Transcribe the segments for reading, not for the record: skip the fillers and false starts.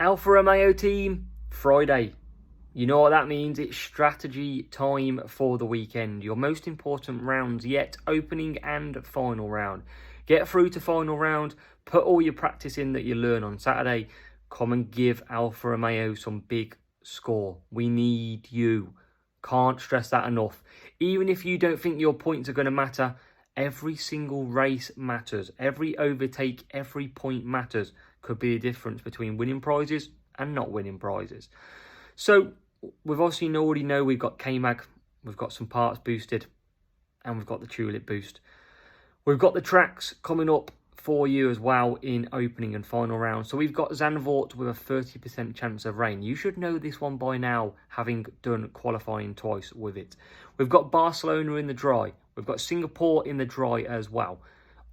Alfa Romeo team, Friday. You know what that means? It's strategy time for the weekend. Your most important rounds yet, opening and final round. Get through to final round, put all your practice in that you learn on Saturday. Come and give Alfa Romeo some big score. We need you. Can't stress that enough. Even if you don't think your points are going to matter, every single race matters. Every overtake, every point matters. Could be a difference between winning prizes and not winning prizes. So we've obviously already know we've got K-Mag, we've got some parts boosted, and we've got the Tulip boost. We've got the tracks coming up for you as well in opening and final round. So we've got Zandvoort with a 30% chance of rain. You should know this one by now, having done qualifying twice with it. We've got Barcelona in the dry. We've got Singapore in the dry as well.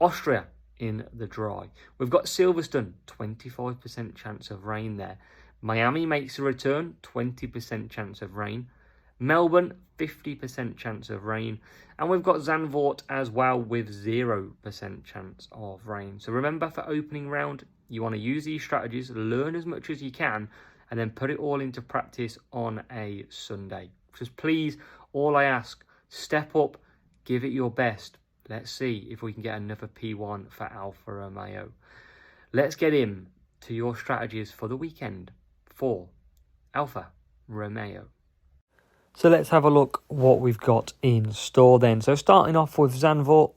Austria in the dry. We've got Silverstone, 25% chance of rain there. Miami makes a return, 20% chance of rain. Melbourne, 50% chance of rain. And we've got Zandvoort as well with 0% chance of rain. So remember, for opening round, you want to use these strategies, learn as much as you can, and then put it all into practice on a Sunday. Just please, all I ask, step up, give it your best. Let's see if we can get another P1 for Alfa Romeo. Let's get in to your strategies for the weekend for Alfa Romeo. So let's have a look what we've got in store then. So starting off with Zandvoort,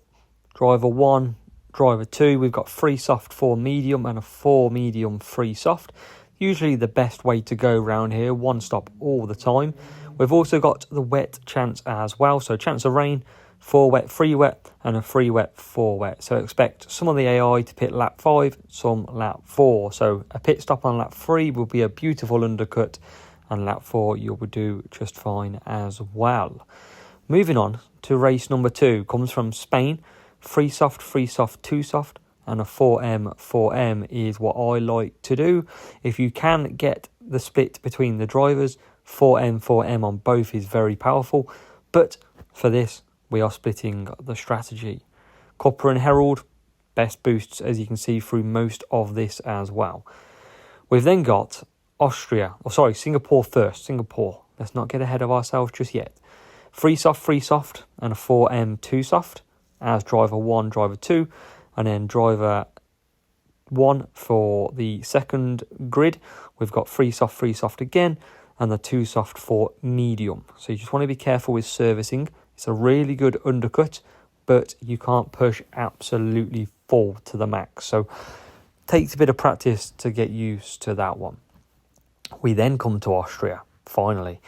driver 1, driver 2. We've got 3 soft, 4 medium and a 4 medium, 3 soft. Usually the best way to go round here, one stop all the time. We've also got the wet chance as well. So chance of rain, 4 wet, 3 wet and a 3 wet, 4 wet. So expect some of the AI to pit lap 5, some lap 4. So a pit stop on lap 3 will be a beautiful undercut, and lap 4 you'll do just fine as well. Moving on to race number 2, comes from Spain. 3 soft, 2 soft and a 4M, 4M is what I like to do. If you can get the split between the drivers, 4M, 4M on both is very powerful. But for this, we are splitting the strategy. Copper and Herald, best boosts as you can see through most of this as well. We've then got Singapore first. Singapore, let's not get ahead of ourselves just yet. 3 soft and a 4M, 2 soft as driver 1, driver 2, and then driver 1 for the second grid. We've got 3 soft again, and the 2 soft for medium. So you just want to be careful with servicing. It's a really good undercut, but you can't push absolutely full to the max. So takes a bit of practice to get used to that one. We then come to Austria, finally.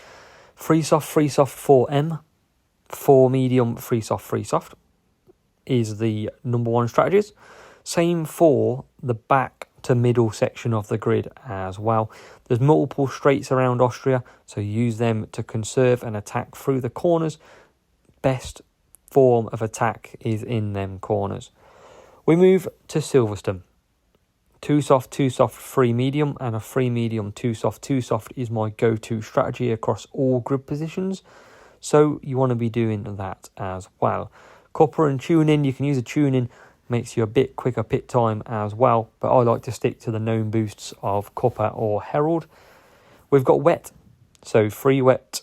3 soft, 4M, 4 medium, 3 soft is the number 1 strategies. Same for the back to middle section of the grid as well. There's multiple straights around Austria, so use them to conserve and attack through the corners. Best form of attack is in them corners. We move to Silverstone. 2 soft, 3 medium and a 3 medium, 2 soft is my go-to strategy across all grid positions. So you want to be doing that as well. Copper and tuning, you can use a tuning, makes you a bit quicker pit time as well. But I like to stick to the known boosts of Copper or Herald. We've got wet, so 3 wet,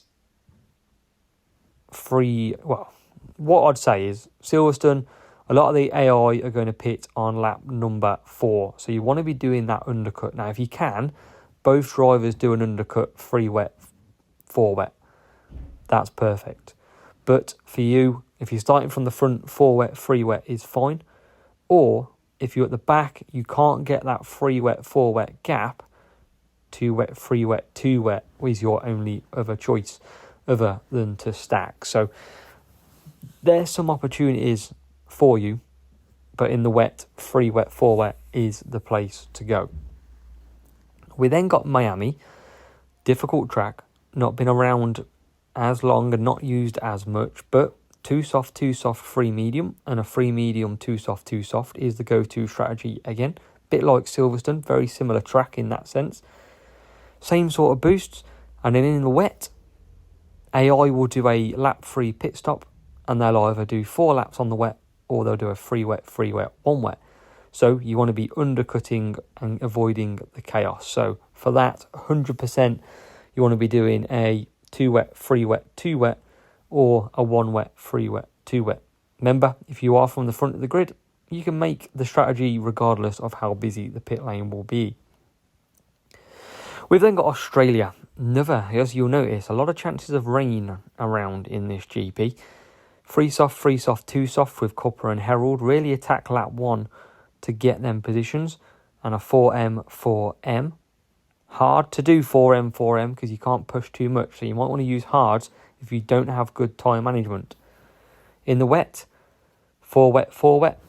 3, well, what I'd say is Silverstone, a lot of the AI are going to pit on lap number 4. So you want to be doing that undercut. Now, if you can, both drivers do an undercut, 3 wet, 4 wet. That's perfect. But for you, if you're starting from the front, 4 wet, 3 wet is fine. Or if you're at the back, you can't get that 3 wet, 4 wet gap, 2 wet, 3 wet, 2 wet is your only other choice other than to stack. So there's some opportunities for you, but in the wet, 3 wet, 4 wet is the place to go. We then got Miami, difficult track, not been around as long and not used as much, but 2 soft, 3 medium and a 3 medium, 2 soft is the go-to strategy again. Bit like Silverstone, very similar track in that sense. Same sort of boosts, and then in the wet, AI will do a lap 3 pit stop, and they'll either do 4 laps on the wet or they'll do a 3 wet, 1 wet. So you want to be undercutting and avoiding the chaos. So for that, 100%, you want to be doing a 2 wet, 3 wet, 2 wet, or a 1 wet, 3 wet, 2 wet. Remember, if you are from the front of the grid, you can make the strategy regardless of how busy the pit lane will be. We've then got Australia. Another, as you'll notice, a lot of chances of rain around in this GP. 3 soft, 2 soft with Copper and Herald. Really attack lap 1 to get them positions. And a 4M, 4M. Hard to do 4M, 4M because you can't push too much. So you might want to use hards if you don't have good tire management. In the wet, 4 wet, 4 wet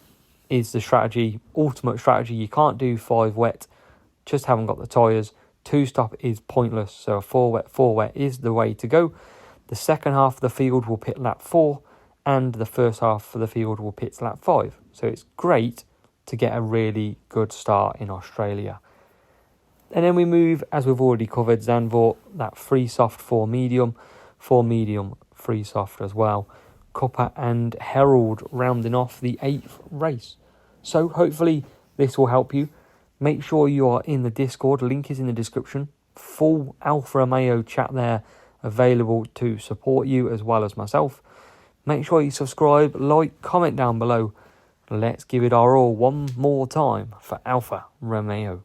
is the strategy, ultimate strategy. You can't do 5 wet, just haven't got the tyres. 2 stop is pointless, so a 4 wet is the way to go. The second half of the field will pit lap 4, and the first half of the field will pit lap 5. So it's great to get a really good start in Australia. And then we move, as we've already covered, Zandvoort, that 3 soft, 4 medium, 3 soft as well. Copper and Herald rounding off the 8th race. So hopefully this will help you. Make sure you are in the Discord. Link is in the description. Full Alfa Romeo chat there available to support you as well as myself. Make sure you subscribe, like, comment down below. Let's give it our all one more time for Alfa Romeo.